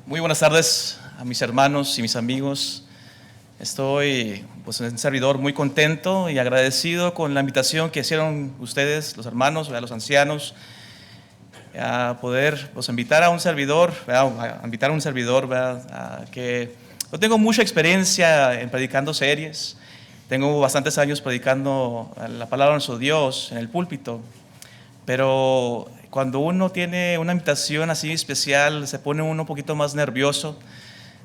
Muy buenas tardes a mis hermanos y mis amigos. Estoy, un servidor muy contento y agradecido con la invitación que hicieron ustedes, los hermanos, los ancianos, a poder invitar a un servidor, que yo tengo mucha experiencia en predicando series. Tengo bastantes años predicando la palabra de nuestro Dios en el púlpito, pero cuando uno tiene una invitación así especial, se pone uno un poquito más nervioso,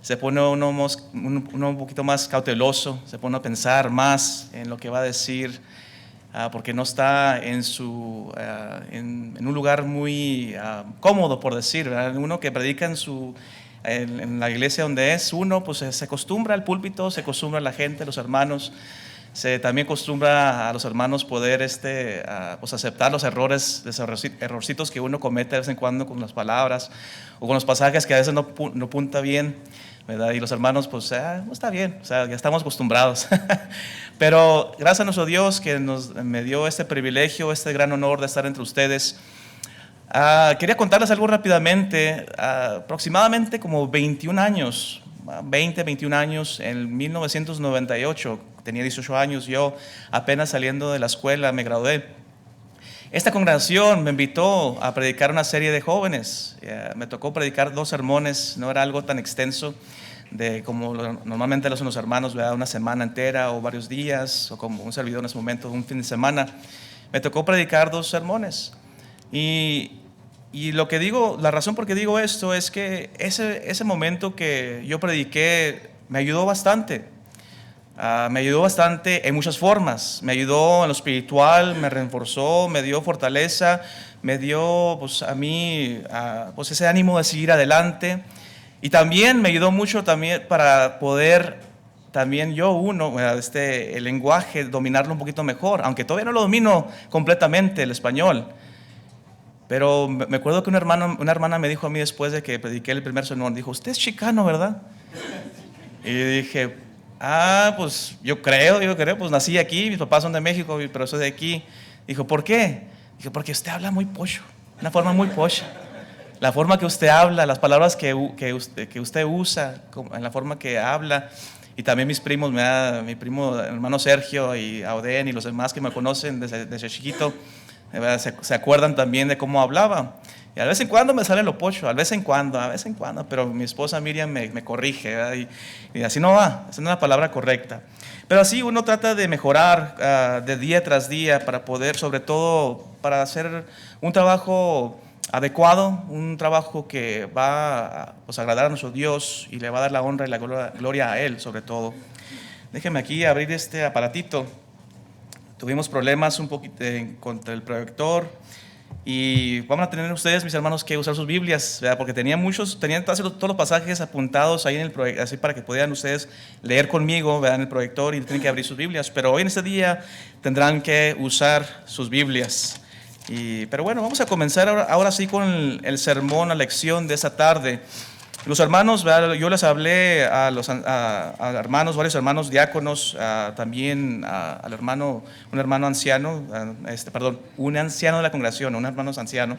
se pone uno un poquito más cauteloso, se pone a pensar más en lo que va a decir, porque no está en un lugar muy cómodo, por decir, ¿verdad? Uno que predica en la iglesia donde es uno, pues se acostumbra al púlpito, se acostumbra a la gente, los hermanos. Se también acostumbra a los hermanos poder aceptar los errores, los errorcitos que uno comete de vez en cuando con las palabras o con los pasajes que a veces no punta bien, ¿verdad? Y los hermanos, pues, no está bien, ya estamos acostumbrados. Pero gracias a nuestro Dios que me dio este privilegio, este gran honor de estar entre ustedes. Quería contarles algo rápidamente. Aproximadamente como 21 años, 21 años, en 1998, tenía 18 años, yo apenas saliendo de la escuela me gradué. Esta congregación me invitó a predicar una serie de jóvenes. Me tocó predicar 2 sermones, no era algo tan extenso como normalmente lo hacen los hermanos, ¿verdad? Una semana entera o varios días, o como un servidor en ese momento, un fin de semana. Me tocó predicar 2 sermones. Y la razón por qué digo esto es que ese momento que yo prediqué me ayudó bastante. Me ayudó bastante en muchas formas. Me ayudó en lo espiritual, me reforzó, me dio fortaleza, me dio a mí ese ánimo de seguir adelante. Y también me ayudó mucho también para poder también el lenguaje, dominarlo un poquito mejor, aunque todavía no lo domino completamente el español. Pero me acuerdo que una hermana me dijo a mí después de que prediqué el primer sermón, dijo: "Usted es chicano, ¿verdad?" Y dije: pues yo creo, pues nací aquí, mis papás son de México, pero soy de aquí. Dijo: "¿Por qué?" Dije: "Porque usted habla muy pocho, una forma muy pocha. La forma que usted habla, las palabras que usted usa, en la forma que habla." Y también mis primos, mi primo, hermano Sergio y Auden y los demás que me conocen desde chiquito, se acuerdan también de cómo hablaba. Y a vez en cuando me sale lo pocho, a vez en cuando, pero mi esposa Miriam me corrige, ¿verdad? Y así no va, esa no es la palabra correcta. Pero así uno trata de mejorar de día tras día para poder, sobre todo, para hacer un trabajo adecuado, un trabajo que va a agradar a nuestro Dios y le va a dar la honra y la gloria a Él, sobre todo. Déjenme aquí abrir este aparatito. Tuvimos problemas un poquito contra el proyector y vamos a tener ustedes, mis hermanos, que usar sus Biblias, ¿verdad? Porque tenían todos los pasajes apuntados ahí en el proyector, así para que pudieran ustedes leer conmigo, ¿verdad? En el proyector, y tienen que abrir sus Biblias. Pero hoy en este día tendrán que usar sus Biblias. Pero bueno, vamos a comenzar ahora sí con el sermón, la lección de esta tarde. Los hermanos, ¿verdad? Yo les hablé a hermanos, varios hermanos diáconos, también un hermano anciano, un anciano de la congregación, un hermano anciano,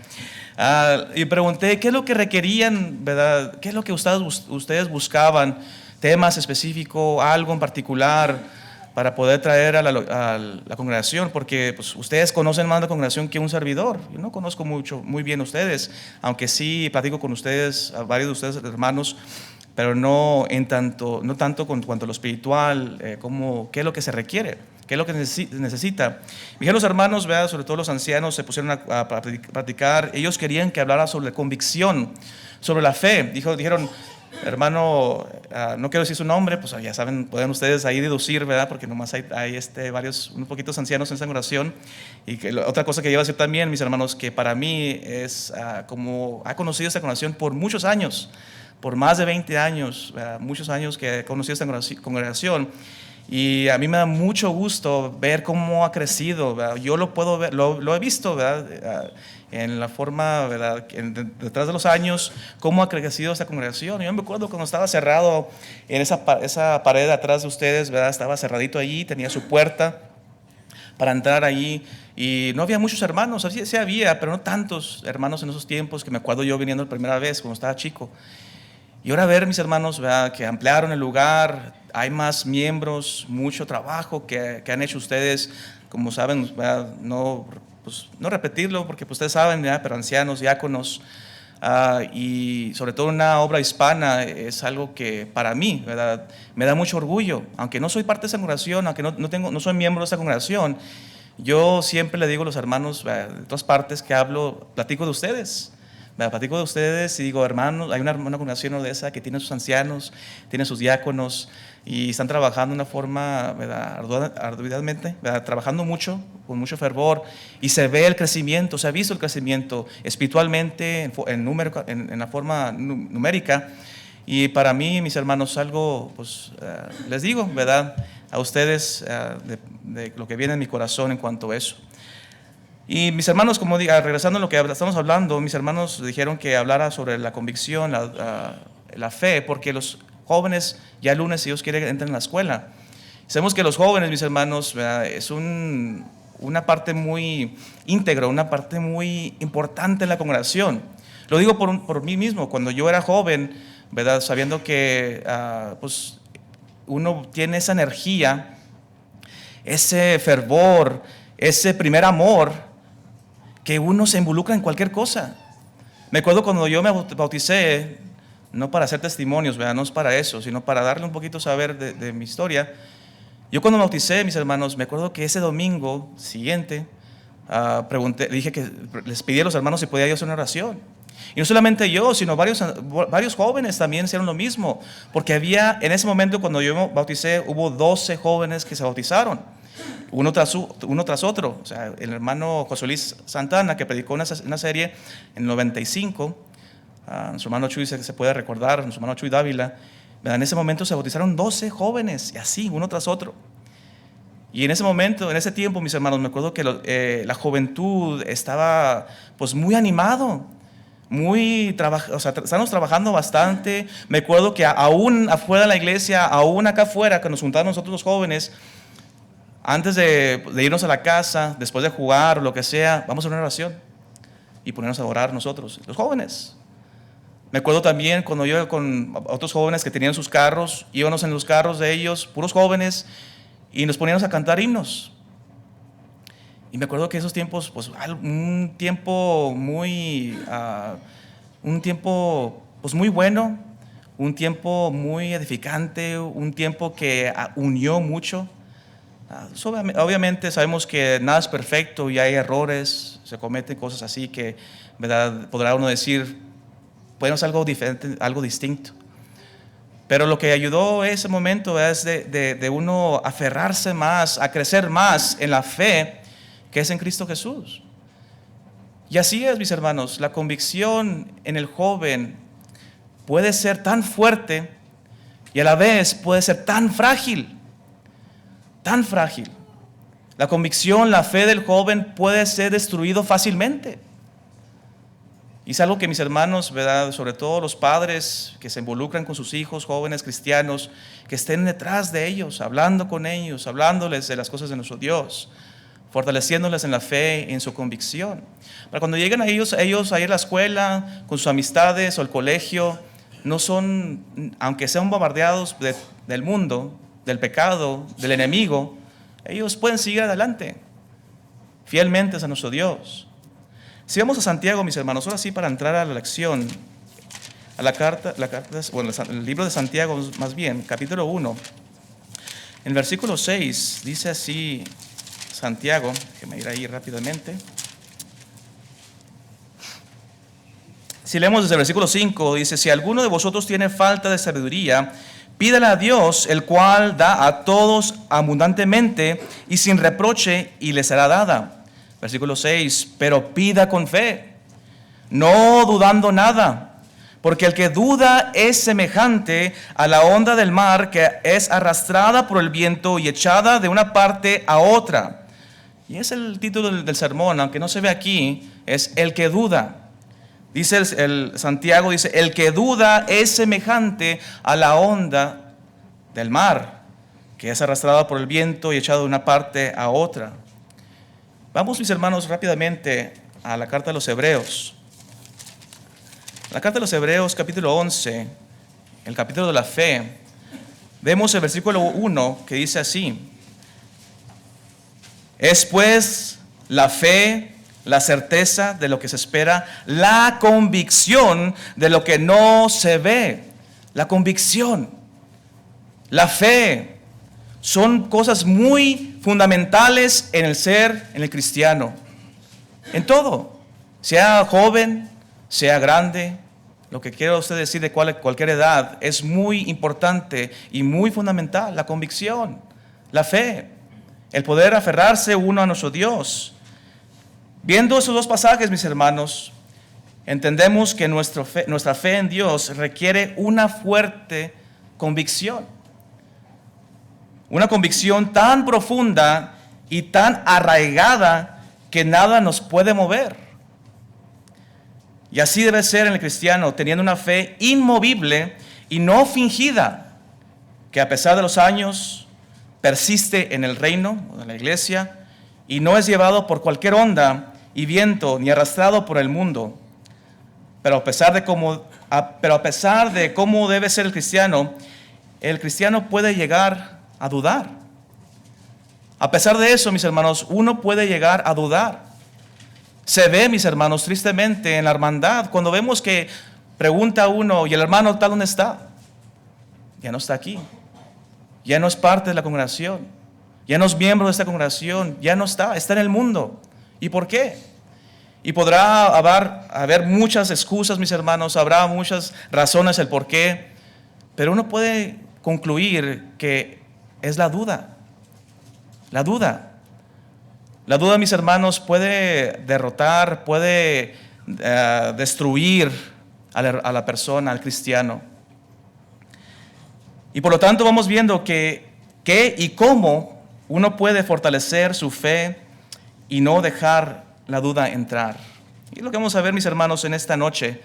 y pregunté qué es lo que requerían, ¿verdad? ¿Qué es lo que ustedes buscaban? Temas específicos, algo en particular para poder traer a la congregación, porque pues, ustedes conocen más la congregación que un servidor. Yo no conozco muy bien a ustedes, aunque sí platico con ustedes, a varios de ustedes hermanos, pero no tanto con cuanto a lo espiritual, qué es lo que se requiere, qué es lo que necesita. Dijeron los hermanos, ¿verdad? Sobre todo los ancianos, se pusieron a practicar. Ellos querían que hablara sobre la convicción, sobre la fe. Dijeron: "Hermano, no quiero decir su nombre, pues ya saben, pueden ustedes ahí deducir, ¿verdad? Porque nomás hay unos poquitos ancianos en esa congregación." Y otra cosa que yo iba a decir también, mis hermanos, que para mí es como ha conocido esta congregación por muchos años, por más de 20 años, muchos años que he conocido esta congregación. Y a mí me da mucho gusto ver cómo ha crecido, ¿verdad? Yo lo puedo ver, lo he visto, ¿verdad? En la forma, ¿verdad? Detrás de los años, cómo ha crecido esta congregación. Yo me acuerdo cuando estaba cerrado en esa pared de atrás de ustedes, ¿verdad? Estaba cerradito allí, tenía su puerta para entrar allí y no había muchos hermanos. Así sí había, pero no tantos hermanos en esos tiempos, que me acuerdo yo viniendo la primera vez cuando estaba chico. Y ahora ver, mis hermanos, ¿verdad?, que ampliaron el lugar, hay más miembros, mucho trabajo que han hecho ustedes, como saben, ¿verdad?, no, pues, no repetirlo, porque pues, ustedes saben, ¿verdad?, pero ancianos, diáconos, y sobre todo una obra hispana es algo que para mí, ¿verdad?, me da mucho orgullo. Aunque no soy parte de esa congregación, aunque no soy miembro de esa congregación, yo siempre le digo a los hermanos, ¿verdad?, de todas partes que hablo, platico de ustedes. Platico de ustedes y digo, hermanos, hay una congregación de esa que tiene sus ancianos, tiene sus diáconos y están trabajando de una forma, ¿verdad?, arduamente, ¿verdad?, trabajando mucho, con mucho fervor, y se ve el crecimiento, se ha visto el crecimiento espiritualmente, en la forma numérica. Y para mí, mis hermanos, algo, pues, les digo, ¿verdad?, a ustedes de lo que viene en mi corazón en cuanto a eso. Y mis hermanos, como diga, regresando a lo que estamos hablando, mis hermanos dijeron que hablara sobre la convicción, la fe, porque los jóvenes ya el lunes, si Dios quiere, entran en la escuela. Sabemos que los jóvenes, mis hermanos, es una parte muy íntegra, una parte muy importante en la congregación. Lo digo por mí mismo. Cuando yo era joven, ¿verdad?, sabiendo que pues, uno tiene esa energía, ese fervor, ese primer amor, que uno se involucra en cualquier cosa. Me acuerdo cuando yo me bauticé, no para hacer testimonios, ¿verdad?, no es para eso, sino para darle un poquito saber de mi historia. Yo cuando me bauticé, mis hermanos, me acuerdo que ese domingo siguiente dije que les pedí a los hermanos si podía yo hacer una oración. Y no solamente yo, sino varios jóvenes también hicieron lo mismo, porque en ese momento cuando yo me bauticé, hubo 12 jóvenes que se bautizaron, uno tras otro. O sea, el hermano José Luis Santana, que predicó una serie en el 95, nuestro hermano Chuy se puede recordar, nuestro hermano Chuy Dávila, en ese momento se bautizaron 12 jóvenes, y así, uno tras otro. Y en ese momento, en ese tiempo, mis hermanos, me acuerdo que la juventud estaba pues muy animado, estábamos trabajando bastante. Me acuerdo que aún afuera de la iglesia, aún acá afuera, que nos juntamos nosotros los jóvenes, antes de irnos a la casa, después de jugar o lo que sea, vamos a una oración y ponernos a orar nosotros, los jóvenes. Me acuerdo también cuando yo con otros jóvenes que tenían sus carros, íbamos en los carros de ellos, puros jóvenes, y nos poníamos a cantar himnos. Y me acuerdo que esos tiempos, pues un tiempo pues, muy bueno, un tiempo muy edificante, un tiempo que unió mucho. Obviamente sabemos que nada es perfecto y hay errores, se cometen cosas así que, ¿verdad?, podrá uno decir, bueno, es algo diferente, algo distinto. Pero lo que ayudó ese momento es de uno aferrarse más, a crecer más en la fe que es en Cristo Jesús. Y así es, mis hermanos, la convicción en el joven puede ser tan fuerte y a la vez puede ser tan frágil. Tan frágil. La convicción, la fe del joven puede ser destruido fácilmente. Y es algo que mis hermanos, ¿verdad?, sobre todo los padres que se involucran con sus hijos, jóvenes cristianos, que estén detrás de ellos, hablando con ellos, hablándoles de las cosas de nuestro Dios, fortaleciéndoles en la fe, en su convicción. Para cuando lleguen a ellos a ir a la escuela, con sus amistades o al colegio, no son, aunque sean bombardeados del mundo, del pecado, del enemigo, ellos pueden seguir adelante, fielmente a nuestro Dios. Si vamos a Santiago, mis hermanos, ahora sí, para entrar a la lección, a el libro de Santiago, más bien, capítulo 1, en versículo 6, dice así Santiago, déjeme ir ahí rápidamente. Si leemos desde el versículo 5, dice: si alguno de vosotros tiene falta de sabiduría, pídala a Dios, el cual da a todos abundantemente y sin reproche, y le será dada. Versículo 6, pero pida con fe, no dudando nada, porque el que duda es semejante a la onda del mar, que es arrastrada por el viento y echada de una parte a otra. Y es el título del sermón, aunque no se ve aquí, es el que duda. Dice el Santiago, dice, el que duda es semejante a la onda del mar, que es arrastrada por el viento y echada de una parte a otra. Vamos, mis hermanos, rápidamente a la carta de los Hebreos. La carta de los Hebreos, capítulo 11, el capítulo de la fe, vemos el versículo 1 que dice así: es pues la fe, la certeza de lo que se espera, la convicción de lo que no se ve. La convicción, la fe, son cosas muy fundamentales en el ser, en el cristiano. En todo, sea joven, sea grande, lo que quiero usted decir de cualquier edad, es muy importante y muy fundamental. La convicción, la fe, el poder aferrarse uno a nuestro Dios. Viendo esos dos pasajes, mis hermanos, entendemos que nuestra fe en Dios requiere una fuerte convicción. Una convicción tan profunda y tan arraigada que nada nos puede mover. Y así debe ser en el cristiano, teniendo una fe inmovible y no fingida, que a pesar de los años persiste en el reino, en la iglesia, y no es llevado por cualquier onda y viento, ni arrastrado por el mundo. Pero a pesar de cómo debe ser el cristiano puede llegar a dudar. A pesar de eso, mis hermanos, uno puede llegar a dudar. Se ve, mis hermanos, tristemente en la hermandad, cuando vemos que pregunta uno, ¿y el hermano tal dónde está? Ya no está aquí. Ya no es parte de la congregación. Ya no es miembro de esta congregación. Ya no está en el mundo. ¿Y por qué? Y podrá haber muchas excusas, mis hermanos, habrá muchas razones el por qué, pero uno puede concluir que es la duda. La duda. La duda, mis hermanos, puede derrotar, puede destruir a la persona, al cristiano. Y por lo tanto vamos viendo qué y cómo uno puede fortalecer su fe y no dejar la duda entrar. Y lo que vamos a ver, mis hermanos, en esta noche,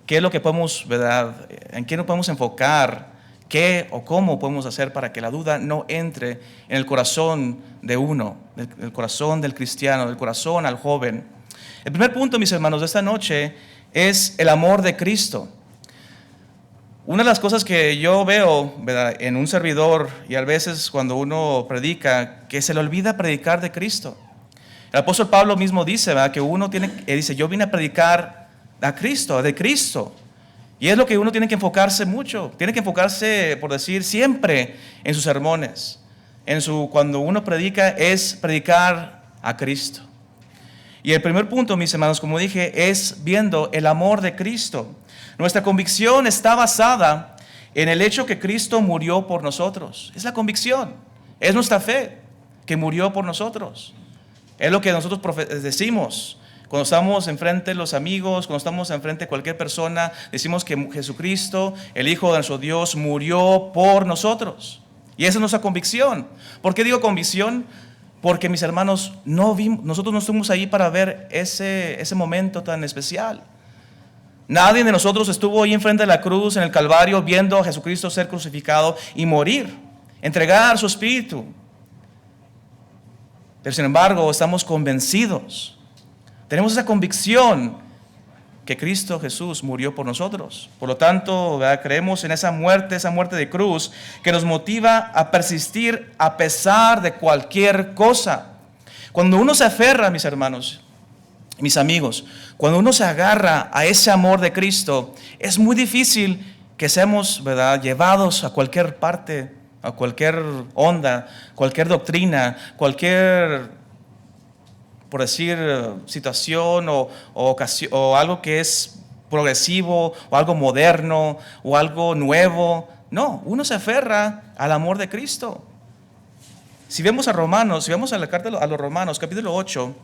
qué es lo que podemos, ¿verdad? En qué nos podemos enfocar, qué o cómo podemos hacer para que la duda no entre en el corazón de uno, el corazón del cristiano, del corazón al joven. El primer punto, mis hermanos, de esta noche es el amor de Cristo. Una de las cosas que yo veo, ¿verdad?, en un servidor y a veces cuando uno predica, que se le olvida predicar de Cristo. El apóstol Pablo mismo dice, ¿verdad?, que uno dice, yo vine a predicar a Cristo, de Cristo. Y es lo que uno tiene que enfocarse mucho. Tiene que enfocarse, por decir, siempre en sus sermones. Cuando uno predica, es predicar a Cristo. Y el primer punto, mis hermanos, como dije, es viendo el amor de Cristo. Nuestra convicción está basada en el hecho que Cristo murió por nosotros. Es la convicción, es nuestra fe que murió por nosotros. Es lo que nosotros decimos cuando estamos enfrente de los amigos, cuando estamos enfrente de cualquier persona. Decimos que Jesucristo, el Hijo de nuestro Dios, murió por nosotros. Y esa es nuestra convicción. ¿Por qué digo convicción? Porque, mis hermanos, nosotros no estuvimos ahí para ver ese momento tan especial. Nadie de nosotros estuvo ahí enfrente de la cruz, en el Calvario, viendo a Jesucristo ser crucificado y morir, entregar su espíritu. Pero sin embargo, estamos convencidos, tenemos esa convicción que Cristo Jesús murió por nosotros. Por lo tanto, ¿verdad?, creemos en esa muerte de cruz que nos motiva a persistir a pesar de cualquier cosa. Cuando uno se aferra, mis hermanos, mis amigos, cuando uno se agarra a ese amor de Cristo, es muy difícil que seamos, ¿verdad?, llevados a cualquier parte, a cualquier onda, cualquier doctrina, cualquier, por decir, situación o ocasión, o algo que es progresivo, o algo moderno, o algo nuevo. No, uno se aferra al amor de Cristo. Si vemos a la carta a los Romanos, capítulo 8,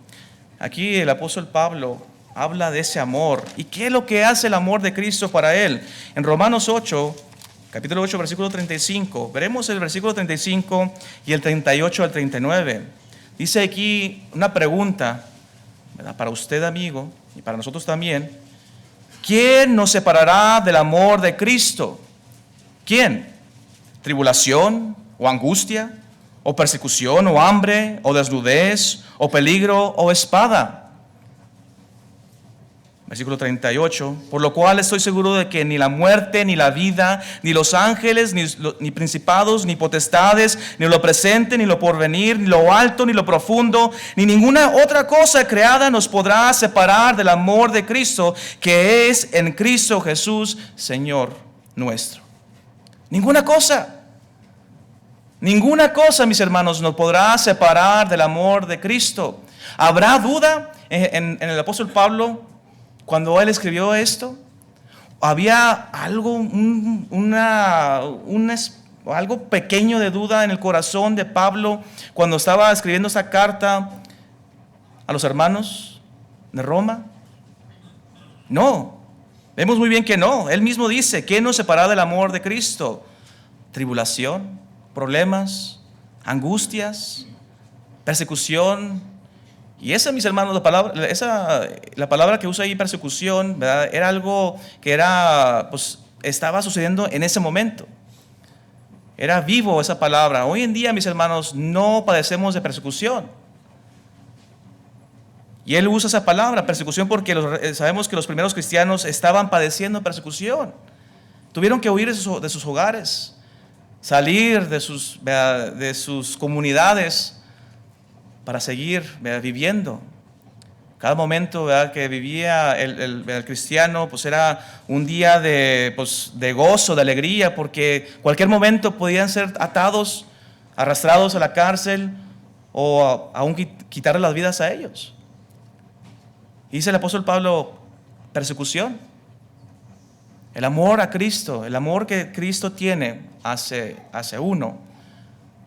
aquí el apóstol Pablo habla de ese amor. ¿Y qué es lo que hace el amor de Cristo para él? En Romanos 8, capítulo 8, versículo 35, veremos el versículo 35 y el 38 al 39. Dice aquí una pregunta, ¿verdad?, para usted, amigo, y para nosotros también. ¿Quién nos separará del amor de Cristo? ¿Quién? ¿Tribulación o angustia? ¿O persecución o hambre? ¿O desnudez? ¿O peligro o espada? Versículo 38, por lo cual estoy seguro de que ni la muerte, ni la vida, ni los ángeles, ni principados, ni potestades, ni lo presente, ni lo porvenir, ni lo alto, ni lo profundo, ni ninguna otra cosa creada nos podrá separar del amor de Cristo, que es en Cristo Jesús, Señor nuestro. Ninguna cosa, mis hermanos, nos podrá separar del amor de Cristo. ¿Habrá duda en el apóstol Pablo? Cuando él escribió esto, había algo, algo pequeño de duda en el corazón de Pablo cuando estaba escribiendo esta carta a los hermanos de Roma. No, vemos muy bien que no. Él mismo dice, ¿qué nos separará del amor de Cristo? Tribulación, problemas, angustias, persecución. Y esa, mis hermanos, la palabra que usa ahí, persecución, ¿verdad? Era algo que estaba sucediendo en ese momento. Era vivo esa palabra. Hoy en día, mis hermanos, no padecemos de persecución. Y él usa esa palabra, persecución, porque sabemos que los primeros cristianos estaban padeciendo persecución. Tuvieron que huir de sus hogares, salir de sus comunidades, para seguir viviendo. Cada momento que vivía el cristiano pues era un día de gozo, de alegría, porque cualquier momento podían ser atados, arrastrados a la cárcel o aún quitarle las vidas a ellos. Y dice el apóstol Pablo, persecución. El amor a Cristo, el amor que Cristo tiene hacia uno,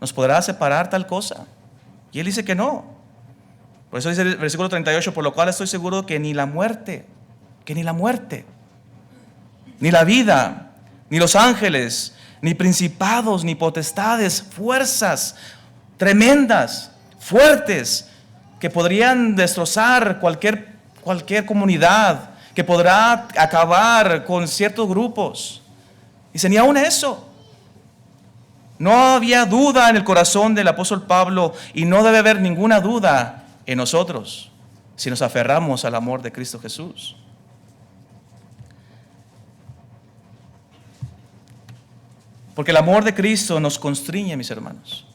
¿nos podrá separar tal cosa? Y él dice que no. Por eso dice el versículo 38, por lo cual estoy seguro que ni la muerte, ni la vida, ni los ángeles, ni principados, ni potestades, fuerzas tremendas, fuertes, que podrían destrozar cualquier comunidad, que podrá acabar con ciertos grupos. Dice, ni aún eso. No había duda en el corazón del apóstol Pablo y no debe haber ninguna duda en nosotros si nos aferramos al amor de Cristo Jesús. Porque el amor de Cristo nos constriñe, mis hermanos.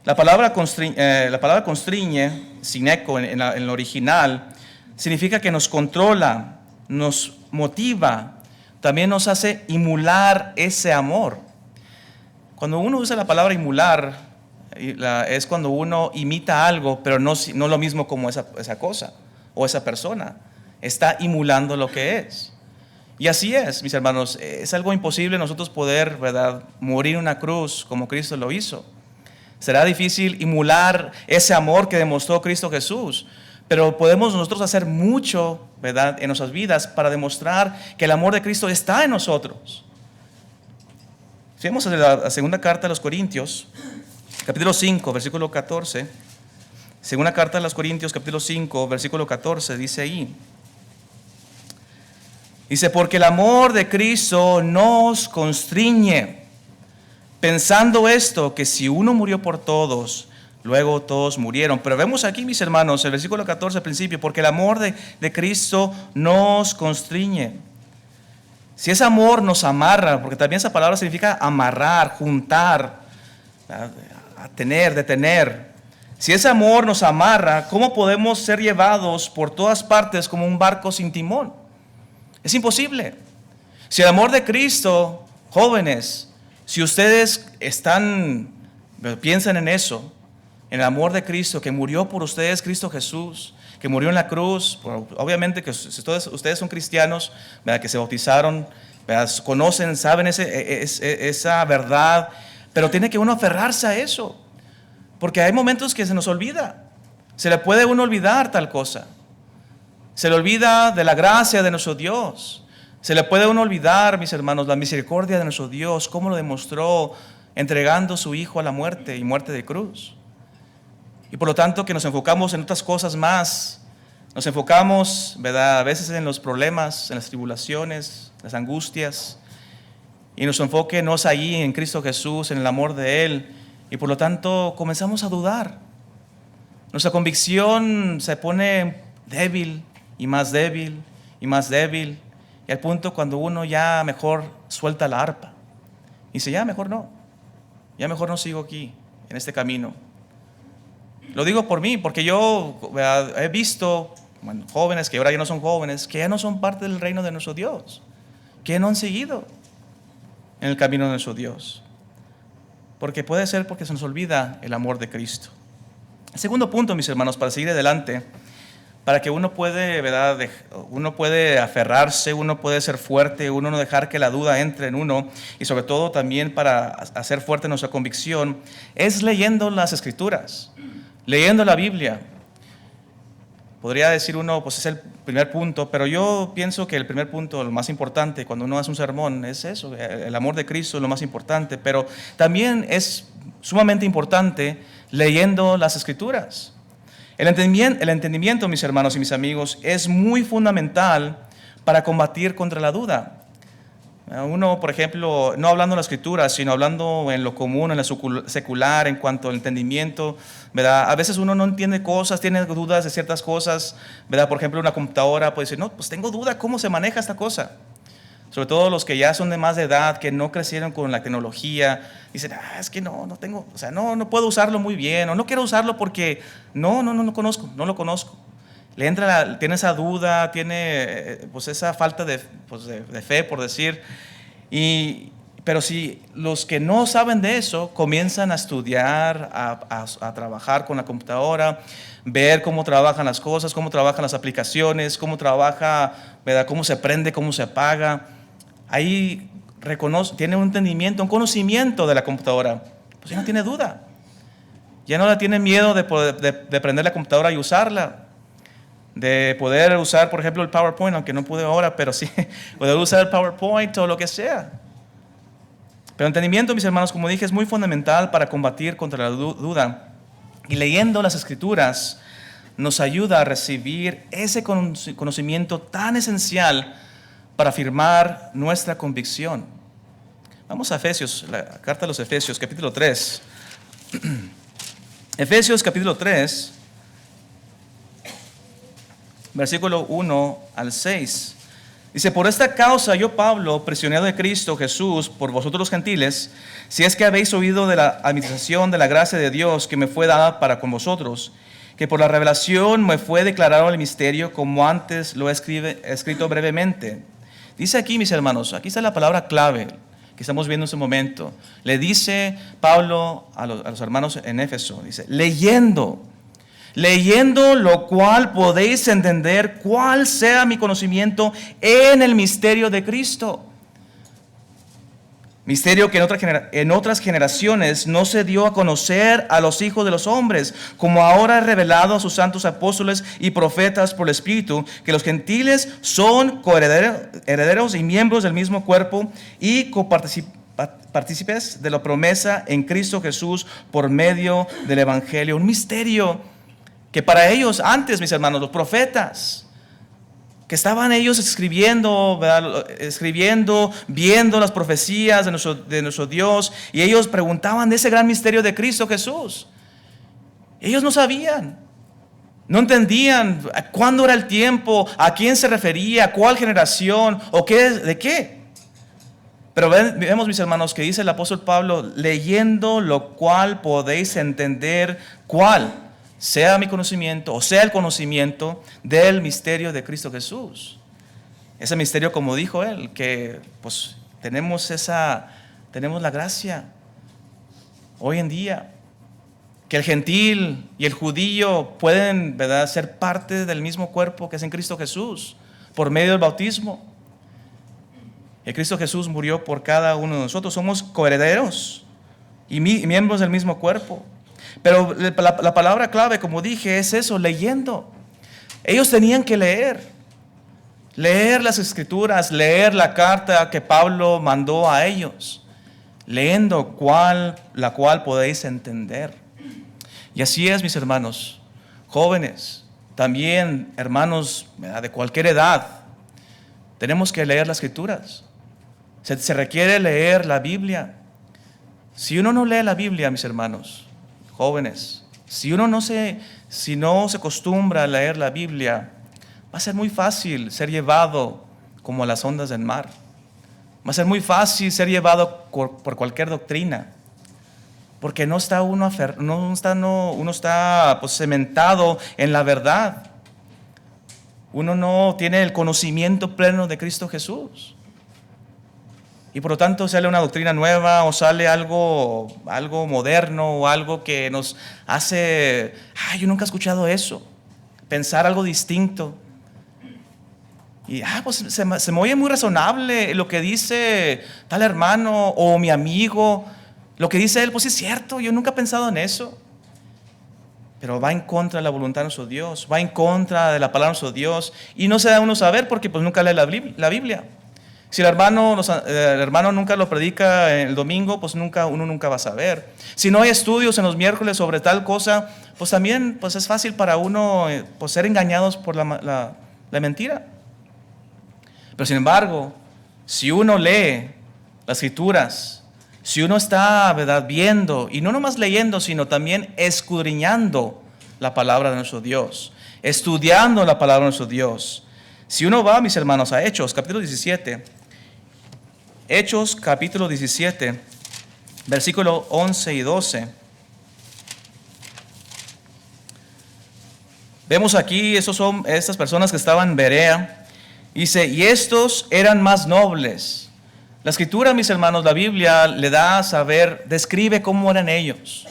La palabra constriñe, sineco en el original, significa que nos controla, nos motiva, también nos hace emular ese amor. Cuando uno usa la palabra emular, es cuando uno imita algo, pero no lo mismo como esa cosa o esa persona. Está emulando lo que es. Y así es, mis hermanos, es algo imposible nosotros poder, ¿verdad?, morir en una cruz como Cristo lo hizo. Será difícil emular ese amor que demostró Cristo Jesús, pero podemos nosotros hacer mucho, ¿verdad?, en nuestras vidas para demostrar que el amor de Cristo está en nosotros. Si vamos a la segunda carta a los Corintios, capítulo 5, versículo 14. Segunda carta a los Corintios, capítulo 5, versículo 14, dice ahí. Dice, porque el amor de Cristo nos constriñe, pensando esto, que si uno murió por todos, luego todos murieron. Pero vemos aquí, mis hermanos, el versículo 14 al principio, porque el amor de Cristo nos constriñe. Si ese amor nos amarra, porque también esa palabra significa amarrar, juntar, detener. Si ese amor nos amarra, ¿cómo podemos ser llevados por todas partes como un barco sin timón? Es imposible. Si el amor de Cristo, jóvenes, si ustedes piensan en eso, en el amor de Cristo que murió por ustedes, Cristo Jesús, que murió en la cruz, obviamente que si todos ustedes son cristianos, ¿verdad?, que se bautizaron, ¿verdad?, conocen, saben esa verdad, pero tiene que uno aferrarse a eso, porque hay momentos que se nos olvida, se le puede uno olvidar tal cosa, se le olvida de la gracia de nuestro Dios, se le puede uno olvidar, mis hermanos, la misericordia de nuestro Dios, cómo lo demostró entregando a su Hijo a la muerte y muerte de cruz. Y por lo tanto que nos enfocamos en otras cosas más. Nos enfocamos, ¿verdad?, a veces en los problemas, en las tribulaciones, las angustias. Y nuestro enfoque no es ahí en Cristo Jesús, en el amor de Él. Y por lo tanto comenzamos a dudar. Nuestra convicción se pone débil y más débil. y más débil, y al punto cuando uno ya mejor suelta la arpa. Y dice, ya mejor no sigo aquí, en este camino. Lo digo por mí, porque yo he visto jóvenes que ahora ya no son jóvenes, que ya no son parte del reino de nuestro Dios, que no han seguido en el camino de nuestro Dios. Porque puede ser porque se nos olvida el amor de Cristo. El segundo punto, mis hermanos, para seguir adelante, para que uno puede, ¿verdad? Uno puede aferrarse, uno puede ser fuerte, uno no dejar que la duda entre en uno, y sobre todo también para hacer fuerte nuestra convicción, es leyendo las Escrituras, leyendo la Biblia. Podría decir uno, pues es el primer punto, pero yo pienso que el primer punto, lo más importante cuando uno hace un sermón, es eso, el amor de Cristo es lo más importante, pero también es sumamente importante leyendo las Escrituras. El entendimiento, mis hermanos y mis amigos, es muy fundamental para combatir contra la duda. Uno, por ejemplo, no hablando de la Escritura, sino hablando en lo común, en lo secular, en cuanto al entendimiento, ¿verdad? A veces uno no entiende cosas, tiene dudas de ciertas cosas, ¿verdad? Por ejemplo, una computadora puede decir, no, pues tengo duda, ¿cómo se maneja esta cosa? Sobre todo los que ya son de más de edad, que no crecieron con la tecnología, dicen, es que no tengo, o sea, no puedo usarlo muy bien, o no quiero usarlo porque no lo conozco. Tiene esa duda, tiene pues esa falta de fe, por decir. Pero si los que no saben de eso comienzan a estudiar, a trabajar con la computadora, ver cómo trabajan las cosas, cómo trabajan las aplicaciones, cómo trabaja, ¿verdad? Cómo se prende, cómo se apaga, ahí tiene un entendimiento, un conocimiento de la computadora, pues ya no tiene duda, ya no tiene miedo de prender la computadora y usarla, de poder usar, por ejemplo, el PowerPoint, aunque no pude ahora, pero sí, poder usar el PowerPoint o lo que sea. Pero entendimiento, mis hermanos, como dije, es muy fundamental para combatir contra la duda. Y leyendo las Escrituras nos ayuda a recibir ese conocimiento tan esencial para afirmar nuestra convicción. Vamos a Efesios, la carta de los Efesios, capítulo 3. Efesios, capítulo 3. Versículo 1 al 6. Dice, por esta causa yo, Pablo, prisionero de Cristo Jesús, por vosotros los gentiles, si es que habéis oído de la administración de la gracia de Dios que me fue dada para con vosotros, que por la revelación me fue declarado el misterio, como antes lo he escrito brevemente. Dice aquí, mis hermanos, aquí está la palabra clave que estamos viendo en este momento. Le dice Pablo a los hermanos en Éfeso, dice, leyendo lo cual podéis entender cuál sea mi conocimiento en el misterio de Cristo. Misterio que en otras generaciones no se dio a conocer a los hijos de los hombres, como ahora es revelado a sus santos apóstoles y profetas por el Espíritu, que los gentiles son coherederos y miembros del mismo cuerpo y copartícipes de la promesa en Cristo Jesús por medio del Evangelio. Un misterio que para ellos antes, mis hermanos, los profetas, que estaban ellos escribiendo, viendo las profecías de nuestro Dios, y ellos preguntaban de ese gran misterio de Cristo Jesús. Ellos no sabían, no entendían cuándo era el tiempo, a quién se refería, cuál generación o de qué. Pero vemos, mis hermanos, que dice el apóstol Pablo, leyendo lo cual podéis entender cuál sea mi conocimiento, o sea el conocimiento del misterio de Cristo Jesús. Ese misterio, como dijo él, que pues tenemos la gracia hoy en día, que el gentil y el judío pueden, ¿verdad?, ser parte del mismo cuerpo que es en Cristo Jesús, por medio del bautismo. Y Cristo Jesús murió por cada uno de nosotros, somos coherederos y miembros del mismo cuerpo. Pero la palabra clave, como dije, es eso, leyendo. Ellos tenían que leer las Escrituras, leer la carta que Pablo mandó a ellos, leyendo la cual podéis entender. Y así es, mis hermanos, jóvenes, también hermanos de cualquier edad, tenemos que leer las Escrituras. Se requiere leer la Biblia. Si uno no lee la Biblia, mis hermanos, jóvenes, si no se acostumbra a leer la Biblia, va a ser muy fácil ser llevado como a las ondas del mar. Va a ser muy fácil ser llevado por cualquier doctrina, porque no está uno está pues, cementado en la verdad. Uno no tiene el conocimiento pleno de Cristo Jesús. Y por lo tanto sale una doctrina nueva o sale algo moderno o algo que nos hace, yo nunca he escuchado eso, pensar algo distinto. Y pues se me oye muy razonable lo que dice tal hermano o mi amigo, lo que dice él, pues es cierto, yo nunca he pensado en eso. Pero va en contra de la voluntad de nuestro Dios, va en contra de la palabra de nuestro Dios, y no se da uno a saber porque pues nunca lee la Biblia. Si el hermano nunca lo predica el domingo, pues uno nunca va a saber. Si no hay estudios en los miércoles sobre tal cosa, pues también pues es fácil para uno pues ser engañados por la mentira. Pero sin embargo, si uno lee las Escrituras, si uno está, ¿verdad?, viendo, y no nomás leyendo, sino también escudriñando la palabra de nuestro Dios, estudiando la palabra de nuestro Dios. Si uno va, mis hermanos, a Hechos, capítulo 17, Hechos, capítulo 17, versículo 11 y 12. Vemos aquí, estas personas que estaban en Berea. Dice, y estos eran más nobles. La Escritura, mis hermanos, la Biblia le da a saber, describe cómo eran ellos.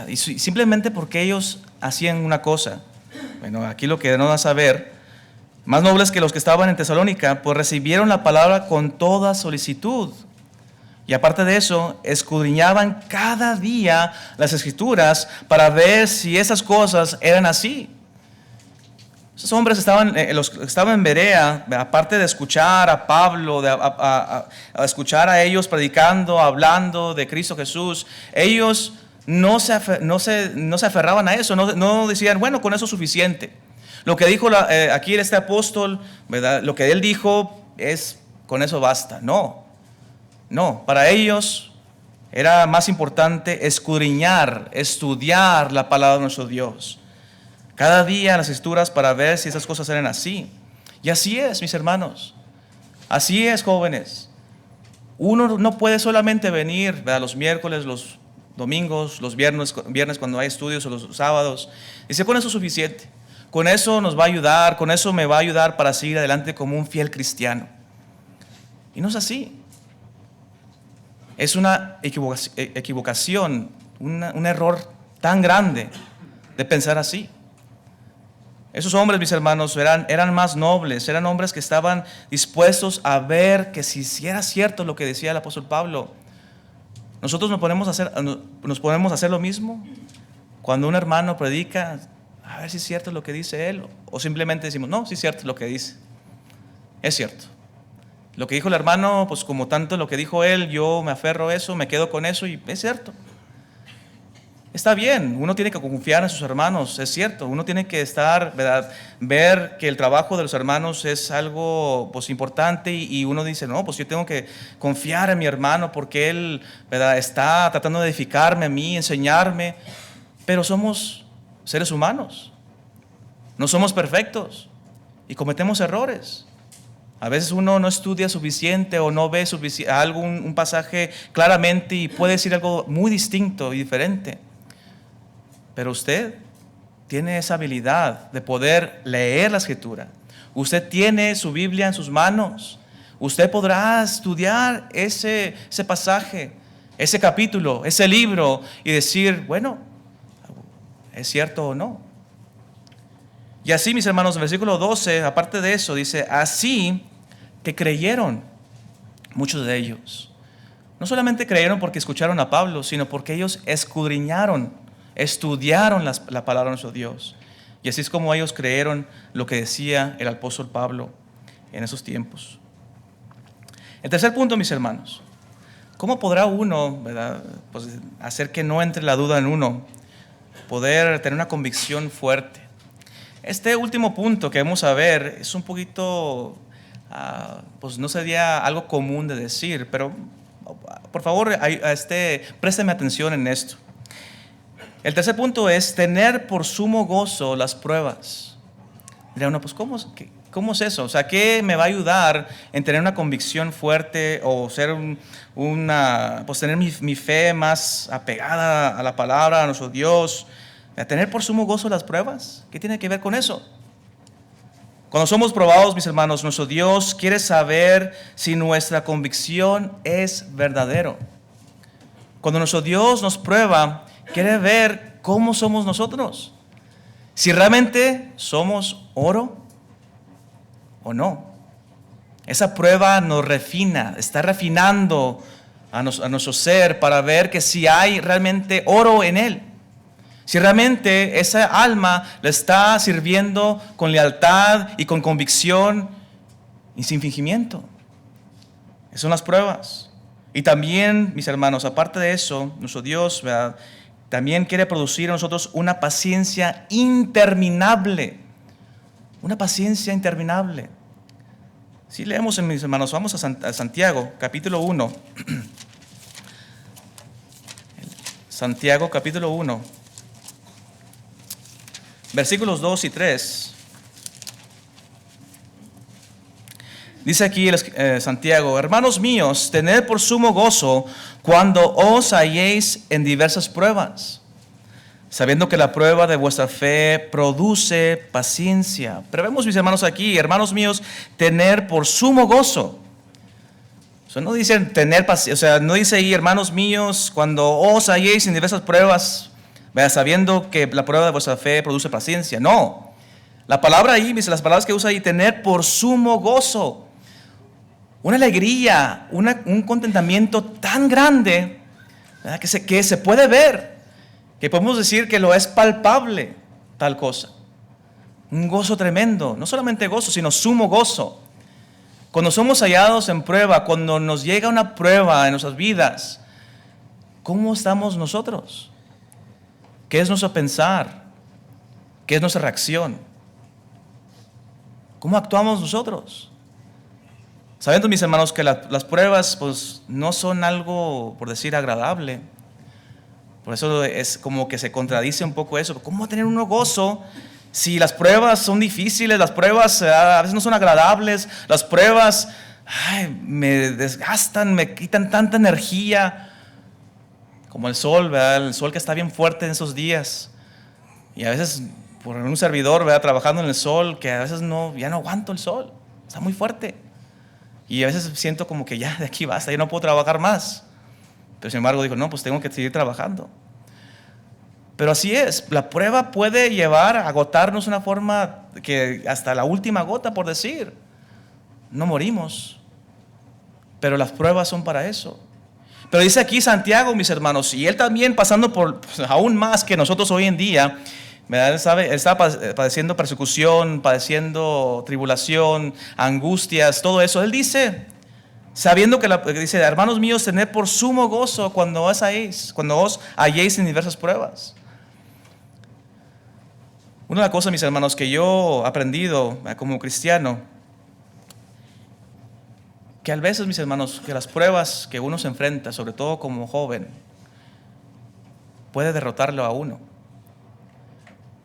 Y simplemente porque ellos hacían una cosa. Bueno, aquí lo que nos da a saber, más nobles que los que estaban en Tesalónica, pues recibieron la palabra con toda solicitud. Y aparte de eso, escudriñaban cada día las Escrituras para ver si esas cosas eran así. Esos hombres los que estaban en Berea, aparte de escuchar a Pablo, a escuchar a ellos predicando, hablando de Cristo Jesús, ellos no se aferraban a eso, no decían, bueno, con eso es suficiente. Lo que dijo aquí este apóstol, ¿verdad?, lo que él dijo es, con eso basta. No, para ellos era más importante escudriñar, estudiar la palabra de nuestro Dios. Cada día las Escrituras para ver si esas cosas eran así. Y así es, mis hermanos. Así es, jóvenes. Uno no puede solamente venir, ¿verdad?, los miércoles, los domingos, los viernes cuando hay estudios o los sábados. Dice, con eso es suficiente. Con eso nos va a ayudar, con eso me va a ayudar para seguir adelante como un fiel cristiano. Y no es así. Es una equivocación, un error tan grande de pensar así. Esos hombres, mis hermanos, eran más nobles, eran hombres que estaban dispuestos a ver que si era cierto lo que decía el apóstol Pablo. Nosotros nos podemos hacer lo mismo cuando un hermano predica, a ver si es cierto lo que dice él, o simplemente decimos, no, sí es cierto lo que dice, es cierto. Lo que dijo el hermano, pues como tanto lo que dijo él, yo me aferro a eso, me quedo con eso y es cierto. Está bien, uno tiene que confiar en sus hermanos, es cierto, uno tiene que estar, ¿verdad?, ver que el trabajo de los hermanos es algo pues importante y uno dice, no, pues yo tengo que confiar en mi hermano porque él, ¿verdad?, está tratando de edificarme a mí, enseñarme, pero somos seres humanos, no somos perfectos y cometemos errores. A veces uno no estudia suficiente o no ve un pasaje claramente y puede decir algo muy distinto y diferente. Pero usted tiene esa habilidad de poder leer la Escritura. Usted tiene su Biblia en sus manos. Usted podrá estudiar ese pasaje, ese capítulo, ese libro y decir, bueno, ¿es cierto o no? Y así, mis hermanos, en el versículo 12, aparte de eso, dice, así que creyeron muchos de ellos. No solamente creyeron porque escucharon a Pablo, sino porque ellos escudriñaron, estudiaron la palabra de nuestro Dios. Y así es como ellos creyeron lo que decía el apóstol Pablo en esos tiempos. El tercer punto, mis hermanos, ¿cómo podrá uno, ¿verdad?, pues hacer que no entre la duda en uno, poder tener una convicción fuerte? Este último punto que vamos a ver es un poquito, pues no sería algo común de decir, pero por favor, présteme atención en esto. El tercer punto es tener por sumo gozo las pruebas. Dirá uno, pues ¿cómo es eso? O sea, ¿qué me va a ayudar en tener una convicción fuerte o ser pues tener mi fe más apegada a la palabra, a nuestro Dios? ¿A tener por sumo gozo las pruebas? ¿Qué tiene que ver con eso? Cuando somos probados, mis hermanos, nuestro Dios quiere saber si nuestra convicción es verdadero. Cuando nuestro Dios nos prueba, quiere ver cómo somos nosotros. Si realmente somos oro o no. Esa prueba nos refina, está refinando a nuestro ser para ver que si hay realmente oro en él. Si realmente esa alma le está sirviendo con lealtad y con convicción y sin fingimiento. Esas son las pruebas. Y también, mis hermanos, aparte de eso, nuestro Dios, ¿verdad?, también quiere producir en nosotros una paciencia interminable. Una paciencia interminable. Si leemos, mis hermanos, vamos a Santiago, capítulo 1. Santiago, capítulo 1. Versículos 2 y 3. Dice aquí Santiago: hermanos míos, tened por sumo gozo cuando os halléis en diversas pruebas, sabiendo que la prueba de vuestra fe produce paciencia. Pero vemos, mis hermanos, aquí, hermanos míos, tener por sumo gozo. O sea, no dice tener paciencia, o sea, no dice ahí, hermanos míos, cuando os halléis en diversas pruebas, sabiendo que la prueba de vuestra fe produce paciencia. No, la palabra ahí, las palabras que usa ahí, tener por sumo gozo, una alegría, un contentamiento tan grande, ¿verdad?, que se puede ver, que podemos decir que lo es palpable, tal cosa. Un gozo tremendo, no solamente gozo, sino sumo gozo. Cuando somos hallados en prueba, cuando nos llega una prueba en nuestras vidas, ¿cómo estamos nosotros? ¿Qué es nuestro pensar? ¿Qué es nuestra reacción? ¿Cómo actuamos nosotros? Sabiendo, mis hermanos, que las pruebas pues no son algo, por decir, agradable. Por eso es como que se contradice un poco eso. ¿Cómo tener uno gozo si las pruebas son difíciles? Las pruebas a veces no son agradables. Las pruebas me desgastan, me quitan tanta energía. Como el sol, ¿verdad? El sol que está bien fuerte en esos días. Y a veces, por un servidor, ¿verdad?, trabajando en el sol, que a veces ya no aguanto el sol. Está muy fuerte. Y a veces siento como que ya de aquí basta, ya no puedo trabajar más. Pero sin embargo digo, no, pues tengo que seguir trabajando. Pero así es, la prueba puede llevar a agotarnos de una forma que hasta la última gota, por decir. No morimos, pero las pruebas son para eso. Pero dice aquí Santiago, mis hermanos, y él también pasando por aún más que nosotros hoy en día, ¿verdad? Él está padeciendo persecución, padeciendo tribulación, angustias, todo eso. Él dice, sabiendo dice, hermanos míos, tened por sumo gozo cuando os halléis en diversas pruebas. Una de las cosas, mis hermanos, que yo he aprendido como cristiano, que a veces, mis hermanos, que las pruebas que uno se enfrenta, sobre todo como joven, puede derrotarlo a uno.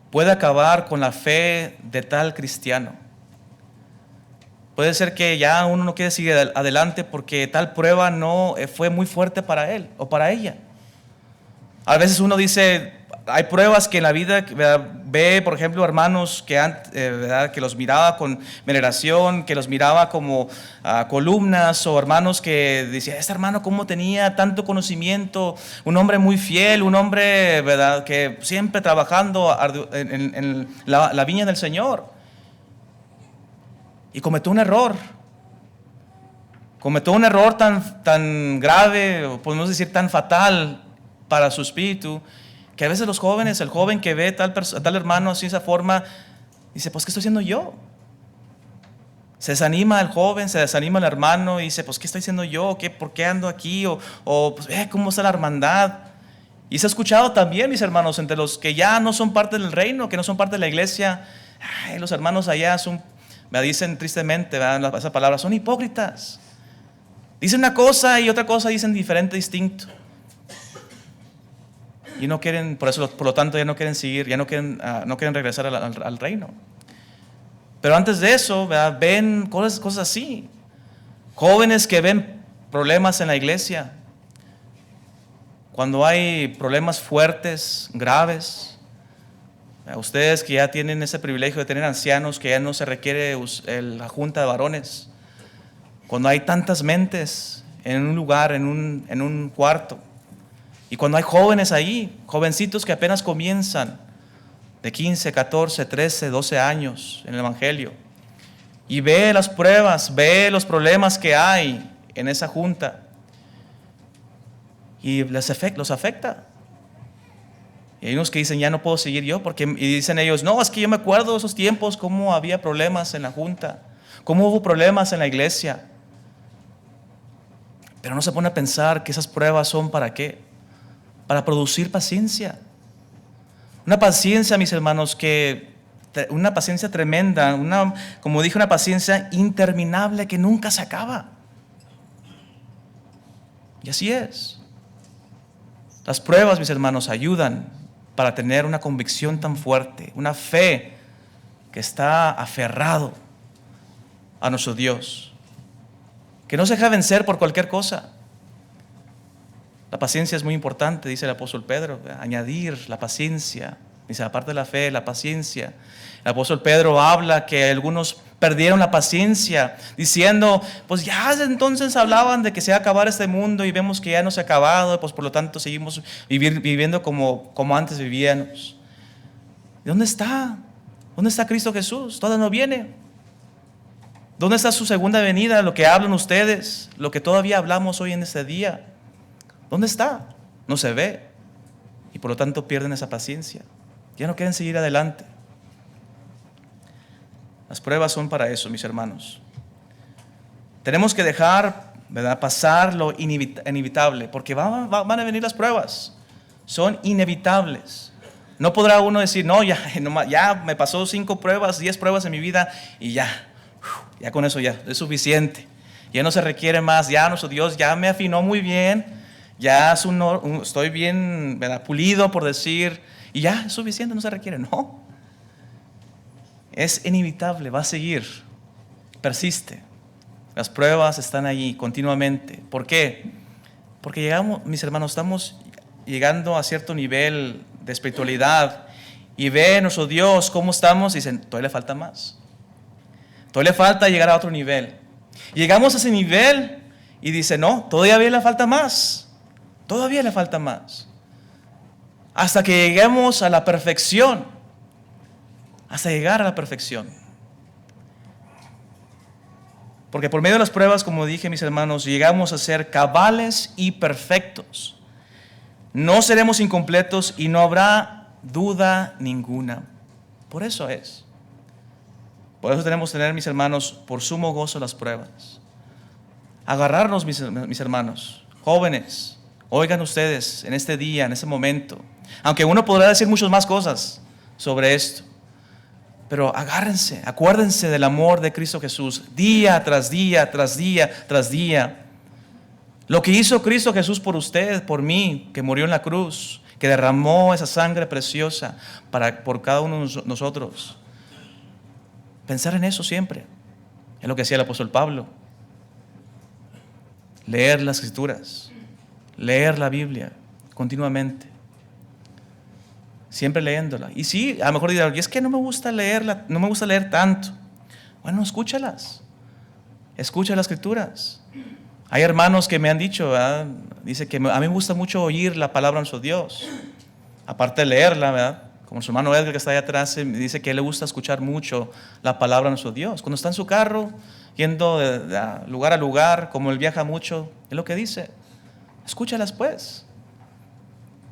Puede acabar con la fe de tal cristiano. Puede ser que ya uno no quiere seguir adelante porque tal prueba no fue muy fuerte para él o para ella. A veces uno dice, hay pruebas que en la vida, ¿verdad?, ve, por ejemplo, hermanos ¿verdad?, que los miraba con veneración, que los miraba como columnas, o hermanos que decía, este hermano cómo tenía tanto conocimiento, un hombre muy fiel, un hombre, ¿verdad?, que siempre trabajando en la viña del Señor. Y cometió un error. Cometió un error tan grave, podemos decir tan fatal para su espíritu, que a veces los jóvenes, el joven que ve tal hermano así de esa forma, dice, pues ¿qué estoy haciendo yo? Se desanima el joven, se desanima el hermano y dice, pues ¿qué estoy haciendo yo? ¿Por qué ando aquí? O pues ¿cómo está la hermandad? Y se ha escuchado también, mis hermanos, entre los que ya no son parte del reino, que no son parte de la iglesia, los hermanos allá me dicen tristemente, ¿verdad?, esa palabra, son hipócritas. Dicen una cosa y otra cosa dicen diferente, distinto. Y no quieren, por lo tanto, ya no quieren seguir, ya no quieren regresar al reino. Pero antes de eso, ¿verdad?, ven cosas así. Jóvenes que ven problemas en la iglesia. Cuando hay problemas fuertes, graves, ustedes que ya tienen ese privilegio de tener ancianos, que ya no se requiere la junta de varones. Cuando hay tantas mentes en un lugar, en un cuarto. Y cuando hay jóvenes ahí, jovencitos que apenas comienzan, de 15, 14, 13, 12 años en el Evangelio. Y ve las pruebas, ve los problemas que hay en esa junta. Y los afecta. Y hay unos que dicen, ya no puedo seguir yo, y dicen ellos, no, es que yo me acuerdo de esos tiempos, cómo había problemas en la junta, cómo hubo problemas en la iglesia. Pero no se pone a pensar que esas pruebas son ¿para qué? Para producir paciencia. Una paciencia, mis hermanos, una paciencia tremenda, como dije, una paciencia interminable que nunca se acaba. Y así es. Las pruebas, mis hermanos, ayudan para tener una convicción tan fuerte, una fe que está aferrado a nuestro Dios, que no se deja vencer por cualquier cosa. La paciencia es muy importante, dice el apóstol Pedro, añadir la paciencia. Dice, aparte de la fe, la paciencia. El apóstol Pedro habla que algunos perdieron la paciencia, diciendo, pues ya entonces hablaban de que se iba a acabar este mundo y vemos que ya no se ha acabado, pues por lo tanto seguimos viviendo como antes vivíamos. ¿Dónde está? ¿Dónde está Cristo Jesús? Todavía no viene. ¿Dónde está su segunda venida? Lo que hablan ustedes, lo que todavía hablamos hoy en este día. ¿Dónde está? No se ve. Y por lo tanto pierden esa paciencia. Ya no quieren seguir adelante. Las pruebas son para eso, mis hermanos. Tenemos que dejar, ¿verdad?, pasar lo inevitable, porque van a venir las pruebas. Son inevitables. No podrá uno decir, no, ya me pasó 5 pruebas, 10 pruebas en mi vida y ya con eso ya es suficiente. Ya no se requiere más, ya nuestro Dios ya me afinó muy bien, ya estoy bien, ¿verdad?, pulido, por decir, y ya es suficiente, no se requiere. No. Es inevitable, va a seguir, persiste. Las pruebas están allí continuamente. ¿Por qué? Porque llegamos, mis hermanos, estamos llegando a cierto nivel de espiritualidad y ve a nuestro Dios cómo estamos y dicen, todavía le falta más. Todavía le falta llegar a otro nivel. Llegamos a ese nivel y dice, no, todavía le falta más. Todavía le falta más. Hasta que lleguemos a la perfección. Hasta llegar a la perfección. Porque por medio de las pruebas, como dije, mis hermanos, llegamos a ser cabales y perfectos. No seremos incompletos y no habrá duda ninguna. Por eso es. Por eso tenemos que tener, mis hermanos, por sumo gozo las pruebas. Agarrarnos, mis hermanos, jóvenes, oigan ustedes en este día, en este momento. Aunque uno podrá decir muchas más cosas sobre esto. Pero agárrense, acuérdense del amor de Cristo Jesús, día tras día, tras día, tras día. Lo que hizo Cristo Jesús por usted, por mí, que murió en la cruz, que derramó esa sangre preciosa por cada uno de nosotros. Pensar en eso siempre, es lo que hacía el apóstol Pablo. Leer las Escrituras, leer la Biblia continuamente. Siempre leyéndola. Y sí, a lo mejor dirán, y es que no me gusta leerla, no me gusta leer tanto. Bueno, escúchalas. Escucha las Escrituras. Hay hermanos que me han dicho, ¿verdad?, dice que a mí me gusta mucho oír la palabra de nuestro Dios. Aparte de leerla, ¿verdad? Como su hermano Edgar que está ahí atrás, me dice que a él le gusta escuchar mucho la palabra de nuestro Dios. Cuando está en su carro, yendo de lugar a lugar, como él viaja mucho, es lo que dice. Escúchalas pues.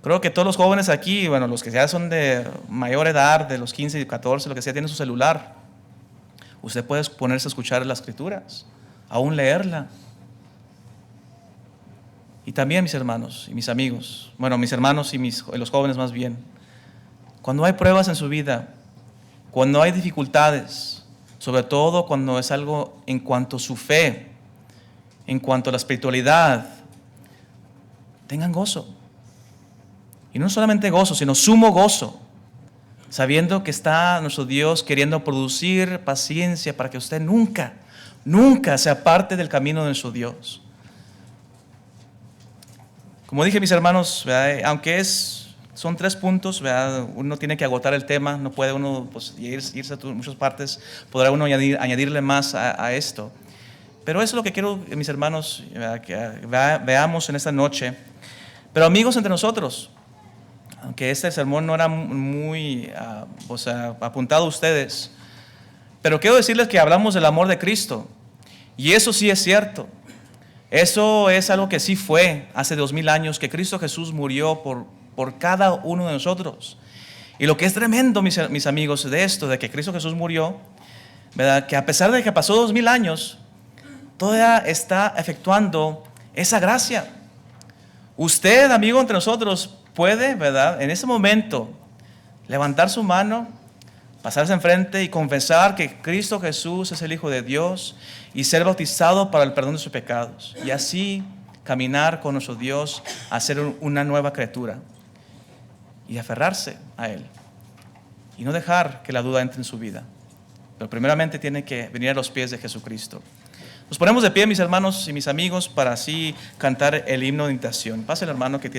Creo que todos los jóvenes aquí, bueno, los que ya son de mayor edad, de los 15 y 14, lo que sea, tienen su celular. Usted puede ponerse a escuchar las Escrituras, aún leerla. Y también, mis hermanos y mis amigos, bueno, mis hermanos y los jóvenes más bien, cuando hay pruebas en su vida, cuando hay dificultades, sobre todo cuando es algo en cuanto a su fe, en cuanto a la espiritualidad, tengan gozo. Y no solamente gozo, sino sumo gozo. sabiendo que está nuestro Dios queriendo producir paciencia para que usted nunca, nunca se aparte del camino de nuestro Dios. Como dije, mis hermanos, ¿verdad? Aunque son 3 puntos, ¿verdad? Uno tiene que agotar el tema, no puede uno pues, irse a muchas partes, podrá uno añadirle más a esto. Pero eso es lo que quiero, mis hermanos, ¿verdad? Que veamos en esta noche. Pero amigos entre nosotros, aunque este sermón no era muy apuntado a ustedes, pero quiero decirles que hablamos del amor de Cristo, y eso sí es cierto. Eso es algo que sí fue hace 2000 años, que Cristo Jesús murió por cada uno de nosotros. Y lo que es tremendo, mis amigos, de esto, de que Cristo Jesús murió, ¿verdad? Que a pesar de que pasó 2000 años, todavía está efectuando esa gracia. Usted, amigo entre nosotros, puede, ¿verdad?, en ese momento levantar su mano, pasarse enfrente y confesar que Cristo Jesús es el Hijo de Dios y ser bautizado para el perdón de sus pecados. Y así caminar con nuestro Dios a ser una nueva criatura y aferrarse a Él y no dejar que la duda entre en su vida. Pero primeramente tiene que venir a los pies de Jesucristo. Nos ponemos de pie, mis hermanos y mis amigos, para así cantar el himno de invitación. Pase el hermano que tiene